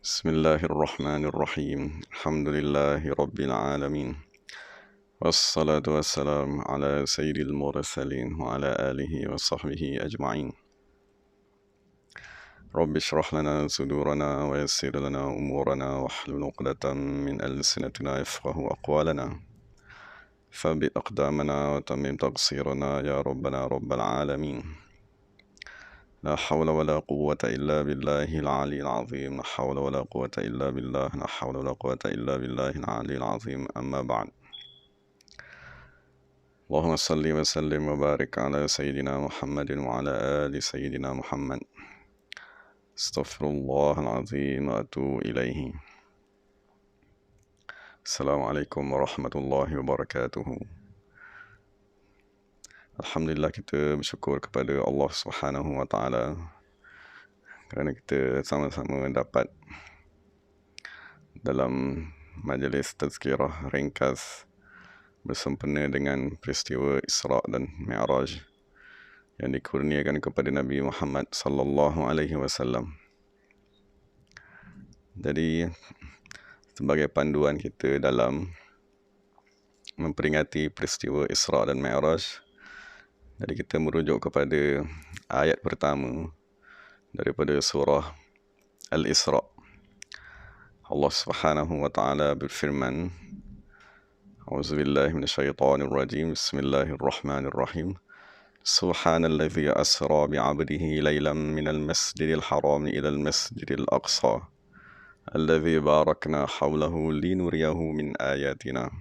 بسم الله الرحمن الرحيم الحمد لله رب العالمين والصلاة والسلام على سيد المرسلين وعلى آله وصحبه أجمعين رب اشرح لنا صدورنا ويسر لنا أمورنا واحلل عقدة من ألسنتنا يفقه أقوالنا ثبت أقدامنا وتمم تقصيرنا يا ربنا رب العالمين لا حول ولا قوة إلا بالله العلي العظيم لا حول ولا قوة إلا بالله لا حول ولا قوة إلا بالله العلي العظيم أما بعد اللهم صل وسلم وبارك على سيدنا محمد وعلى آل سيدنا محمد استغفر الله العظيم وأتوب إليه السلام عليكم ورحمة الله وبركاته. Alhamdulillah, kita bersyukur kepada Allah Subhanahu Wa Taala kerana kita sama-sama dapat dalam majlis tazkirah ringkas bersempena dengan peristiwa Isra' dan Mi'raj yang dikurniakan kepada Nabi Muhammad sallallahu alaihi wasallam. Jadi sebagai panduan kita dalam memperingati peristiwa Isra' dan Mi'raj, jadi kita merujuk kepada ayat pertama daripada surah Al-Isra'. Allah Subhanahu wa taala berfirman, A'udzubillahi minasyaitonirrajim. Bismillahirrahmanirrahim. Subhanalladzi asra bi'abdihi laylan minal masjidil haram ilal masjidil aqsa alladzi barakna hawlahu linuriyahu min ayatina.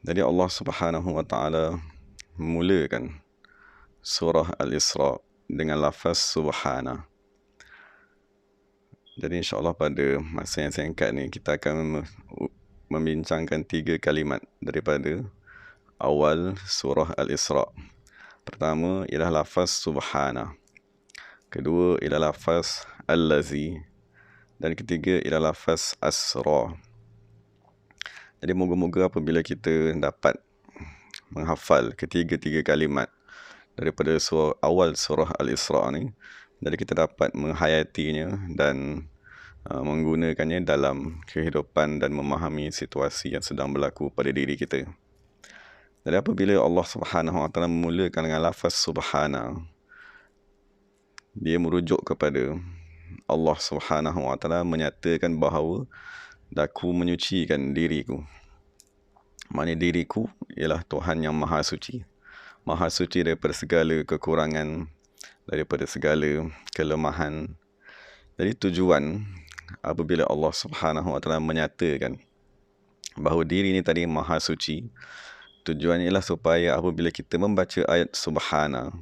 Jadi Allah Subhanahu wa taala memulakan surah Al-Isra dengan lafaz subhana. Jadi insya-Allah pada masa yang singkat ni kita akan membincangkan 3 kalimat daripada awal surah Al-Isra. Pertama ialah lafaz subhana. Kedua ialah lafaz allazi, dan ketiga ialah lafaz asra. Jadi moga-moga apabila kita dapat menghafal ketiga-tiga kalimat daripada awal surah Al-Isra ni, jadi kita dapat menghayatinya dan menggunakannya dalam kehidupan dan memahami situasi yang sedang berlaku pada diri kita. Jadi apabila Allah Subhanahu Wa Taala memulakan dengan lafaz subhana, dia merujuk kepada Allah Subhanahu Wa Taala menyatakan bahawa daku menyucikan diriku. Maksudnya diriku ialah Tuhan yang maha suci. Maha suci daripada segala kekurangan, daripada segala kelemahan. Jadi tujuan apabila Allah Subhanahu Wa Taala menyatakan bahawa diri ini tadi maha suci, tujuannya ialah supaya apabila kita membaca ayat subhana,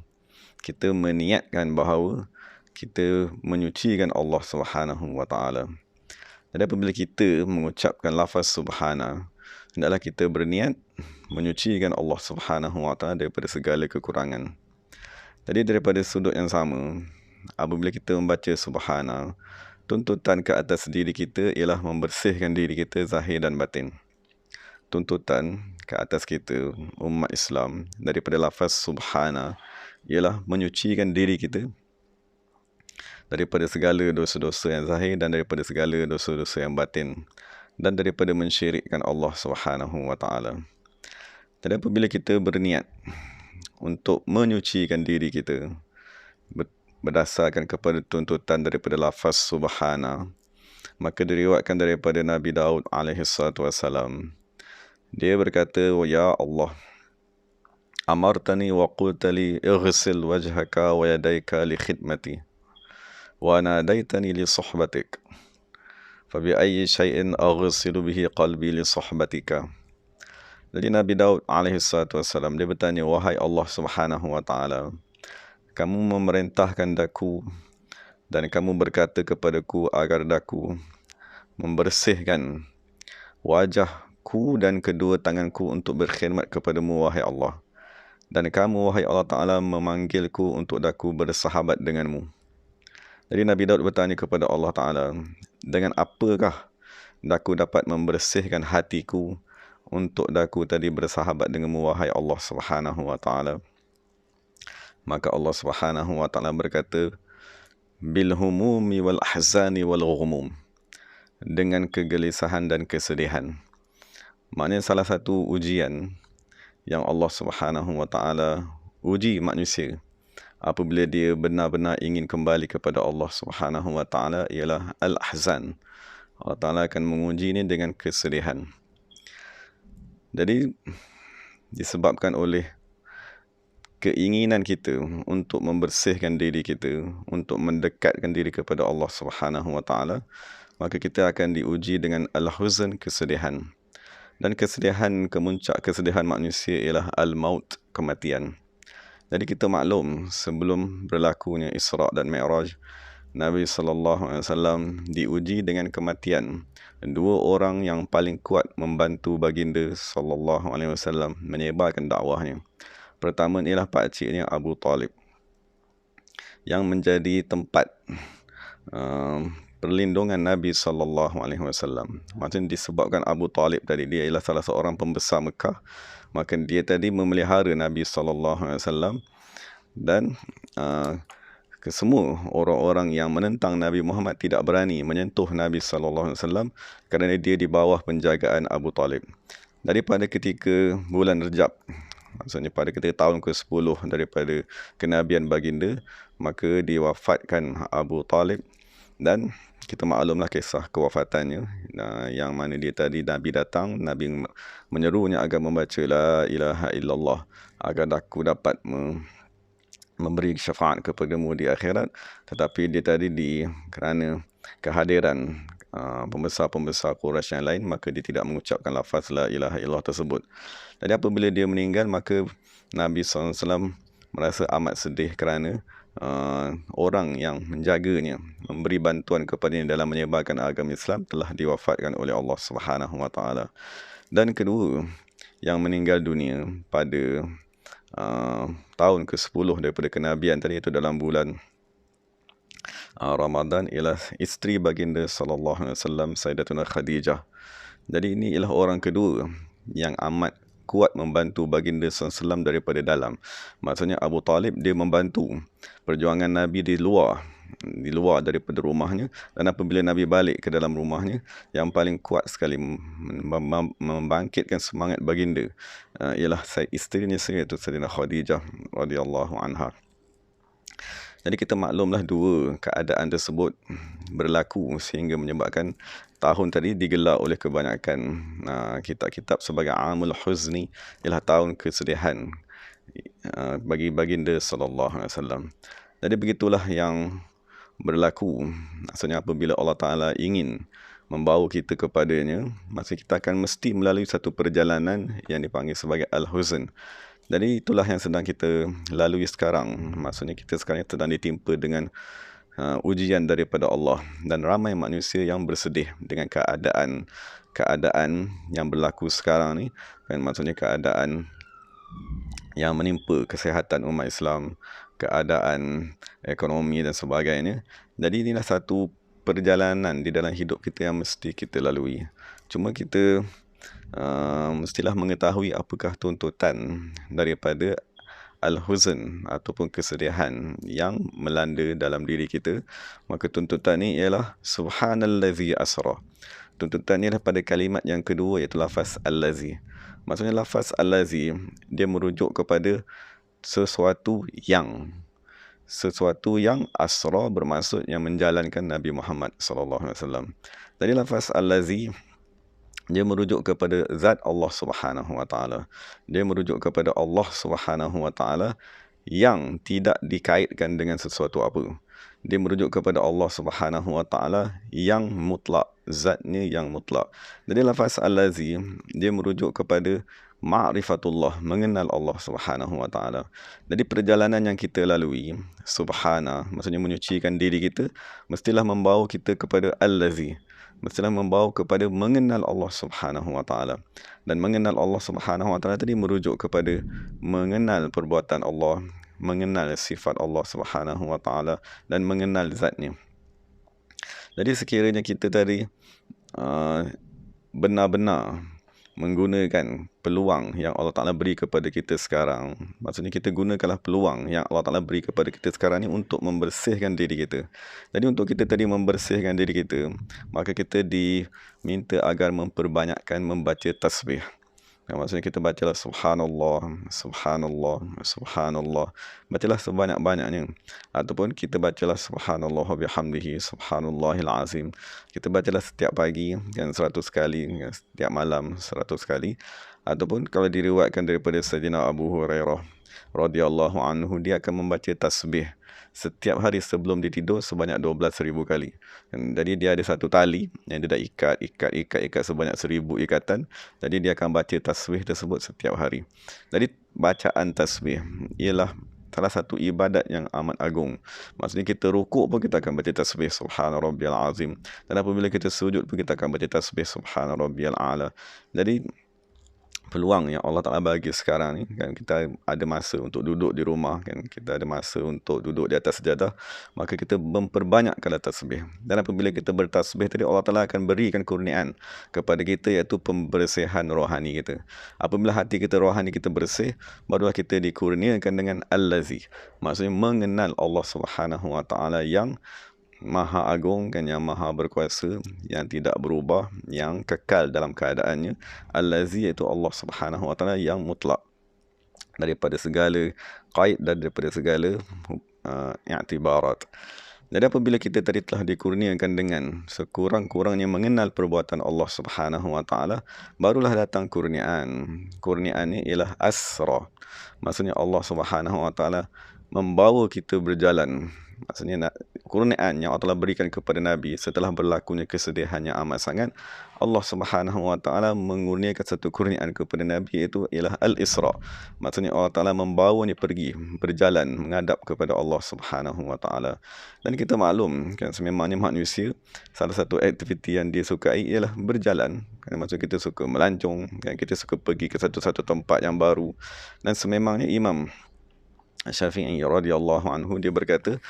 kita meniatkan bahawa kita menyucikan Allah Subhanahu Wa Taala. Jadi apabila kita mengucapkan lafaz subhana, hendaklah kita berniat menyucikan Allah Subhanahu Wa Taala daripada segala kekurangan. Jadi daripada sudut yang sama, apabila kita membaca subhana, tuntutan ke atas diri kita ialah membersihkan diri kita zahir dan batin. Tuntutan ke atas kita, umat Islam, daripada lafaz subhana ialah menyucikan diri kita daripada segala dosa-dosa yang zahir dan daripada segala dosa-dosa yang batin, dan daripada mensyirikkan Allah Subhanahu Wa Taala. Jadi apabila kita berniat untuk menyucikan diri kita berdasarkan kepada tuntutan daripada lafaz subhana, maka diriwayatkan daripada Nabi Daud alaihi salatu wasalam, dia berkata, ya Allah, amartani wa qultali ighsil wajhaka wa yadayka li khidmati wa nadaitani li suhbatik fabi ayyi syai'in aghsilu bihi qalbi li suhbatika. Jadi Nabi Daud alaihi salatu wasalam, dia bertanya, wahai Allah Subhanahu Wa Taala, kamu memerintahkan daku dan kamu berkata kepadaku agar daku membersihkan wajahku dan kedua tanganku untuk berkhidmat kepadamu, wahai Allah. Dan kamu, wahai Allah Ta'ala, memanggilku untuk daku bersahabat denganmu. Jadi Nabi Daud bertanya kepada Allah Ta'ala, dengan apakah daku dapat membersihkan hatiku untuk daku tadi bersahabat denganmu, wahai Allah Subhanahu Wa Ta'ala? Maka Allah Subhanahu Wa Ta'ala berkata, bil humumi wal ahzani wal ghumum, dengan kegelisahan dan kesedihan. Maknanya salah satu ujian yang Allah Subhanahu wa taala uji manusia apabila dia benar-benar ingin kembali kepada Allah Subhanahu wa taala ialah al-ahzan. Allah Taala akan menguji ini dengan kesedihan. Jadi disebabkan oleh keinginan kita untuk membersihkan diri kita, untuk mendekatkan diri kepada Allah Subhanahu wa taala, maka kita akan diuji dengan al-huzn, kesedihan. Dan kesedihan, kemuncak kesedihan manusia ialah al-maut, kematian. Jadi kita maklum sebelum berlakunya Isra' dan Mi'raj, Nabi SAW diuji dengan kematian. Dua orang yang paling kuat membantu baginda SAW menyebarkan dakwahnya. Pertama ialah pakciknya Abu Talib, yang menjadi tempat perlindungan Nabi SAW. Maksudnya disebabkan Abu Talib tadi, dia ialah salah seorang pembesar Mekah, maka dia tadi memelihara Nabi SAW, dan semua orang-orang yang menentang Nabi Muhammad tidak berani menyentuh Nabi SAW kerana dia di bawah penjagaan Abu Talib. Daripada ketika bulan Rejab, maksudnya pada ketika tahun ke-10 daripada kenabian baginda, maka diwafatkan Abu Talib. Dan kita maklumlah kisah kewafatannya, yang mana dia tadi Nabi datang, Nabi menyerunya agar membaca la ilaha illallah agar aku dapat memberi syafaat kepadamu di akhirat. Tetapi dia tadi kerana kehadiran pembesar-pembesar Quraisy yang lain, maka dia tidak mengucapkan lafaz la ilaha illallah tersebut. Jadi apabila dia meninggal, maka Nabi SAW merasa amat sedih kerana orang yang menjaganya, memberi bantuan kepadanya dalam menyebarkan agama Islam telah diwafatkan oleh Allah Subhanahu wa taala. Dan kedua, yang meninggal dunia pada tahun ke-10 daripada kenabian tadi, itu dalam bulan Ramadan, ialah isteri baginda sallallahu alaihi wasallam, Sayyidatuna Khadijah. Jadi ini ialah orang kedua yang amat kuat membantu baginda SAW daripada dalam. Maksudnya Abu Talib dia membantu perjuangan Nabi di luar daripada rumahnya, dan apabila Nabi balik ke dalam rumahnya, yang paling kuat sekali membangkitkan semangat baginda ialah isterinya sendiri, iaitu Sayyidatina Khadijah radhiyallahu anha. Jadi kita maklumlah dua keadaan tersebut berlaku sehingga menyebabkan tahun tadi digelar oleh kebanyakan kitab-kitab sebagai Amul Huzni, ialah tahun kesedihan bagi baginda sallallahu alaihi wasallam. Jadi begitulah yang berlaku. Maksudnya apabila Allah Taala ingin membawa kita kepadanya, maka kita akan mesti melalui satu perjalanan yang dipanggil sebagai Al-Huzn. Jadi itulah yang sedang kita lalui sekarang. Maksudnya kita sekarang sedang ditimpa dengan ujian daripada Allah, dan ramai manusia yang bersedih dengan keadaan yang berlaku sekarang ni, kan? Maksudnya keadaan yang menimpa kesihatan umat Islam, keadaan ekonomi dan sebagainya. Jadi inilah satu perjalanan di dalam hidup kita yang mesti kita lalui. Cuma kita mestilah mengetahui apakah tuntutan daripada al-huzn ataupun kesedihan yang melanda dalam diri kita. Maka tuntutan ni ialah subhanallazi asra. Tuntutan ni adalah pada kalimat yang kedua, iaitu lafaz allazi. Maksudnya lafaz allazi dia merujuk kepada sesuatu yang asra, bermaksud yang menjalankan Nabi Muhammad sallallahu alaihi wasallam. Jadi lafaz allazi dia merujuk kepada zat Allah Subhanahu wa taala. Dia merujuk kepada Allah Subhanahu wa taala yang tidak dikaitkan dengan sesuatu apa. Dia merujuk kepada Allah Subhanahu wa taala yang mutlak, zatnya yang mutlak. Jadi lafaz allazi dia merujuk kepada ma'rifatullah, mengenal Allah Subhanahu wa taala. Jadi perjalanan yang kita lalui, subhana, maksudnya menyucikan diri kita, mestilah membawa kita kepada allazi, mestilah membawa kepada mengenal Allah Subhanahu wa taala. Dan mengenal Allah Subhanahu wa taala tadi merujuk kepada mengenal perbuatan Allah, mengenal sifat Allah Subhanahu wa taala, dan mengenal zatnya. Jadi sekiranya kita tadi benar-benar menggunakan peluang yang Allah Ta'ala beri kepada kita sekarang. Maksudnya kita gunakanlah peluang yang Allah Ta'ala beri kepada kita sekarang ni untuk membersihkan diri kita. Jadi untuk kita tadi membersihkan diri kita, maka kita diminta agar memperbanyakkan membaca tasbih. Maksudnya kita bacalah subhanallah, subhanallah, subhanallah. Bacalah sebanyak-banyaknya. Ataupun kita bacalah subhanallah wa bihamdihi, subhanallahil azim. Kita bacalah setiap pagi, kan 100 kali, setiap malam 100 kali. Ataupun kalau diriwayatkan daripada Sayyidina Abu Hurairah radhiyallahu anhu, dia akan membaca tasbih setiap hari sebelum dia tidur sebanyak 12,000 kali. Jadi dia ada satu tali yang dia dah ikat sebanyak 1,000 ikatan. Jadi dia akan baca tasbih tersebut setiap hari. Jadi bacaan tasbih ialah salah satu ibadat yang amat agung. Maksudnya kita rukuk pun kita akan baca tasbih subhana rabbiyal azim. Dan apabila kita sujud pun kita akan baca tasbih subhana rabbiyal a'la. Jadi peluang yang Allah Ta'ala bagi sekarang ni, kan, kita ada masa untuk duduk di rumah, kan, kita ada masa untuk duduk di atas sejadah, maka kita memperbanyakkanlah tasbih. Dan apabila kita bertasbih tadi, Allah Ta'ala akan berikan kurniaan kepada kita, iaitu pembersihan rohani kita. Apabila hati kita rohani kita bersih, barulah kita dikurniakan dengan Al-Lazi, maksudnya mengenal Allah Subhanahu Wa Ta'ala yang Maha Agung, kan, yang Maha Berkuasa, yang tidak berubah, yang kekal dalam keadaannya. Al-Lazi, iaitu Allah Subhanahu Wa Ta'ala yang mutlak daripada segala qaid dan daripada segala i'tibarat. Jadi apabila kita tadi telah dikurniakan dengan sekurang-kurangnya mengenal perbuatan Allah Subhanahu Wa Ta'ala, barulah datang kurniaan. Kurniaan ini ialah asra. Maksudnya Allah Subhanahu Wa Ta'ala membawa kita berjalan. Maksudnya kurniaan yang Allah berikan kepada Nabi setelah berlakunya kesedihan yang amat sangat, Allah Subhanahu Wa Ta'ala mengurniakan satu kurniaan kepada Nabi, iaitu ialah Al-Isra. Maksudnya Allah Ta'ala membawanya pergi berjalan menghadap kepada Allah Subhanahu Wa Ta'ala. Dan kita maklum, kan, sememangnya manusia salah satu aktiviti yang dia sukai ialah berjalan, kan, maksud kita suka melancong, kan, kita suka pergi ke satu-satu tempat yang baru. Dan sememangnya Imam Syafi'i radhiyallahu anhu, dia berkata,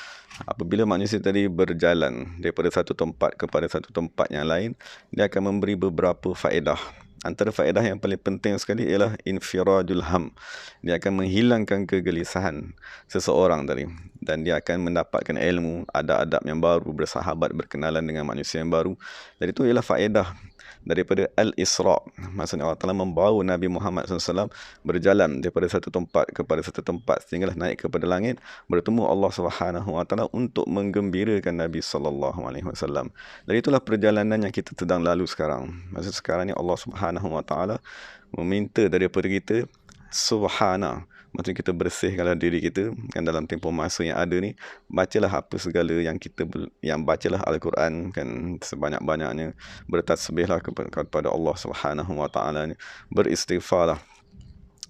apabila manusia tadi berjalan daripada satu tempat kepada satu tempat yang lain, dia akan memberi beberapa faedah. Antara faedah yang paling penting sekali ialah infiradul ham. Dia akan menghilangkan kegelisahan seseorang tadi, dan dia akan mendapatkan ilmu, adab-adab yang baru, bersahabat, berkenalan dengan manusia yang baru. Jadi itu ialah faedah daripada Al-Isra. Maksudnya Allah Ta'ala membawa Nabi Muhammad SAW berjalan daripada satu tempat kepada satu tempat sehinggalah naik kepada langit, bertemu Allah Subhanahu Wa Ta'ala untuk menggembirakan Nabi SAW. Jadi itulah perjalanan yang kita sedang lalu sekarang. Maksud sekarang ni Allah Subhanahu Wa Ta'ala meminta daripada kita subhana. Maksudnya kita bersihkanlah diri kita, kan, dalam tempoh masa yang ada ni, bacalah apa segala yang bacalah Al-Quran, kan, sebanyak-banyaknya, bertasbihlah kepada Allah Subhanahu Wa Ta'ala, beristighfarlah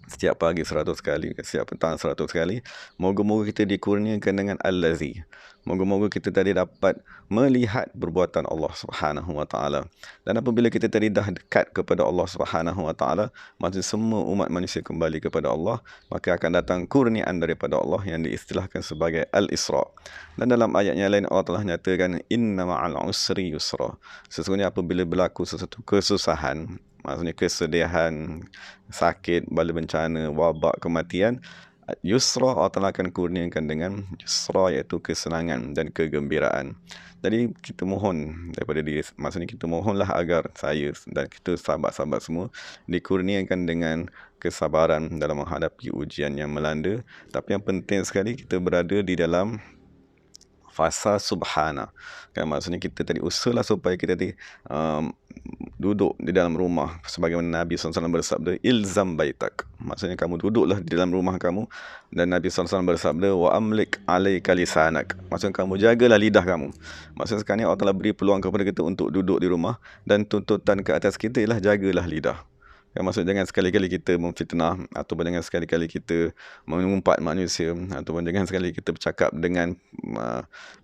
setiap pagi 100 kali, setiap petang 100 kali. Moga-moga kita dikurniakan dengan Al-Lazi. Moga-moga kita tadi dapat melihat perbuatan Allah Subhanahu Wa Ta'ala. Dan apabila kita tadi dah dekat kepada Allah Subhanahu Wa Ta'ala, maksud semua umat manusia kembali kepada Allah, maka akan datang kurniaan daripada Allah yang diistilahkan sebagai Al-Isra. Dan dalam ayat yang lain Allah telah nyatakan, inna ma'al usri yusra. Sesungguhnya apabila berlaku sesuatu kesusahan, maksudnya kesedihan, sakit, bala bencana, wabak, kematian, yusra Allah Ta'ala akan kurniakan dengan yusra, iaitu kesenangan dan kegembiraan. Jadi kita mohon daripada diri, maksudnya kita mohonlah agar saya dan kita sahabat-sahabat semua dikurniakan dengan kesabaran dalam menghadapi ujian yang melanda. Tapi yang penting sekali kita berada di dalam fasa subhana, kan, maksudnya kita tadi usahalah supaya kita tadi duduk di dalam rumah sebagaimana Nabi SAW bersabda, ilzam baitak. Maksudnya kamu duduklah di dalam rumah kamu, dan Nabi SAW bersabda, wa amlik alaika lisanak. Maksudnya kamu jagalah lidah kamu. Maksudnya sekarang ni Allah telah beri peluang kepada kita untuk duduk di rumah, dan tuntutan ke atas kita ialah jagalah lidah. Maksud jangan sekali-kali kita memfitnah, ataupun jangan sekali-kali kita mengumpat manusia, ataupun jangan sekali kita bercakap dengan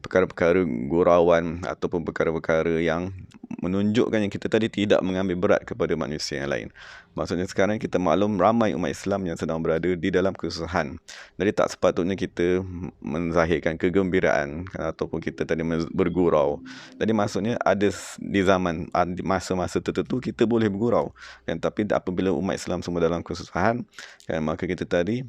perkara-perkara gurauan ataupun perkara-perkara yang menunjukkan yang kita tadi tidak mengambil berat kepada manusia yang lain. Maksudnya sekarang kita maklum ramai umat Islam yang sedang berada di dalam kesusahan. Jadi tak sepatutnya kita menzahirkan kegembiraan ataupun kita tadi bergurau. Jadi maksudnya ada di zaman masa-masa tertentu kita boleh bergurau. Kan, tapi apabila umat Islam semua dalam kesusahan, kan, maka kita tadi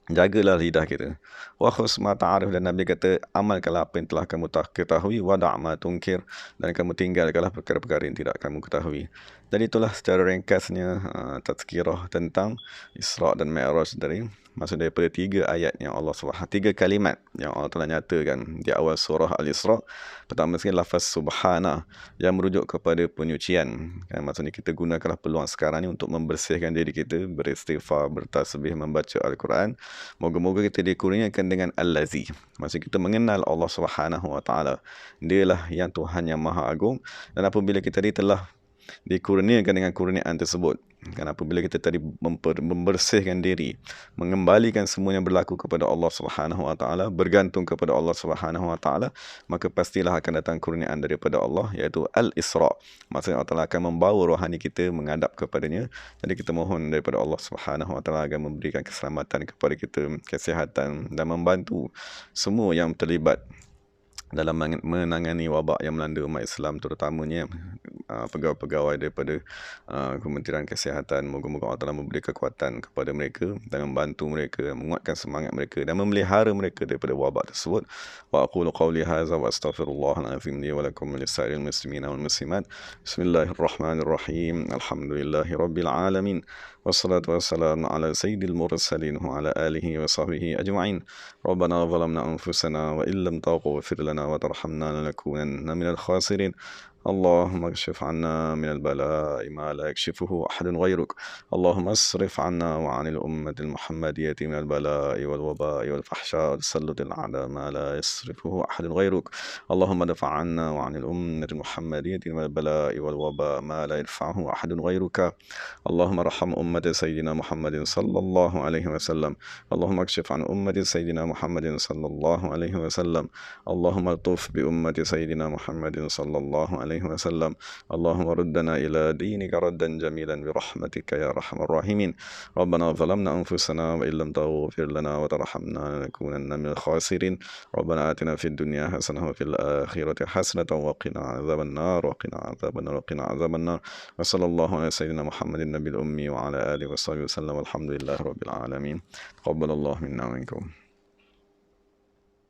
jagalah lidah kita. Wa khus ma ta'arif, dan Nabi kata amalkanlah apa yang telah kamu ketahui, wa da' ma tunkir, dan kamu tinggalkanlah perkara-perkara yang tidak kamu ketahui. Jadi itulah secara ringkasnya tazkirah tentang Isra' dan Mi'raj dari maksud daripada 3 ayat yang Allah Subhanahu 3 kalimat yang Allah telah nyatakan di awal surah Al-Isra'. Pertama sekali lafaz subhana yang merujuk kepada penyucian. Kan, maksudnya kita gunakanlah peluang sekarang ni untuk membersihkan diri kita, beristighfar, bertasbih, membaca Al-Quran. Moga-moga kita dikurniakan dengan Al-Lazi. Maksud kita mengenal Allah Subhanahu Wa Taala. Dialah yang Tuhan yang Maha Agung, dan apabila kita telah dikurniakan dengan kurniaan tersebut, kan, apabila kita tadi membersihkan diri, mengembalikan semua yang berlaku kepada Allah Subhanahu Wa Taala, bergantung kepada Allah Subhanahu Wa Taala, maka pastilah akan datang kurniaan daripada Allah, iaitu Al-Isra'. Maksudnya Allah Taala akan membawa rohani kita menghadap kepadanya. Jadi kita mohon daripada Allah Subhanahu Wa Taala agar memberikan keselamatan kepada kita, kesihatan, dan membantu semua yang terlibat dalam menangani wabak yang melanda umat Islam, terutamanya pegawai-pegawai daripada Kementerian Kesihatan. Moga-moga Allah Taala memberi kekuatan kepada mereka dan membantu mereka, menguatkan semangat mereka dan memelihara mereka daripada wabak tersebut. Wa aqulu qawli hadza wa astaghfirullahal azim li wa lakum wa lisa'iril muslimin wal muslimat. Bismillahirrahmanirrahim. Alhamdulillahirabbil alamin. Wassalatu wassalamu ala sayyidil mursalin wa ala alihi wa sahbihi ajma'in. Rabbana zalamna anfusana wa illam taghfir lana wa tarhamna lanakunanna minal khasirin. اللهم اكشف عنا من البلاء ما لا يكشفه أحد غيرك. اللهم اصرف عنا وعن الأمة المحمدية من البلاء والوباء والفحشاء والتسلط الأعداء ما لا يصرفه أحد غيرك. اللهم دفع عنا وعن الأمة المحمدية من البلاء والوباء ما لا يدفعه أحد غيرك. اللهم ارحم أمة سيدنا محمد صلى الله عليه وسلم. اللهم اكشف عن أمة سيدنا محمد صلى الله عليه وسلم. اللهم الطف بأمة سيدنا محمد صلى الله عليه وسلم. اللهم ردنا إلى دينك ردا جميلا برحمتك يا أرحم الراحمين. ربنا ظلمنا أنفسنا وإن لم تغفر لنا وترحمنا لنكونن من الخاسرين. ربنا آتنا في الدنيا حسنة وفي الآخرة حسنة وقنا عذاب النار وقنا عذاب النار وقنا عذاب النار. وصلى الله على سيدنا محمد النبي الأمي وعلى آله وصحبه وسلم والحمد لله رب العالمين. تقبل الله منا ومنكم.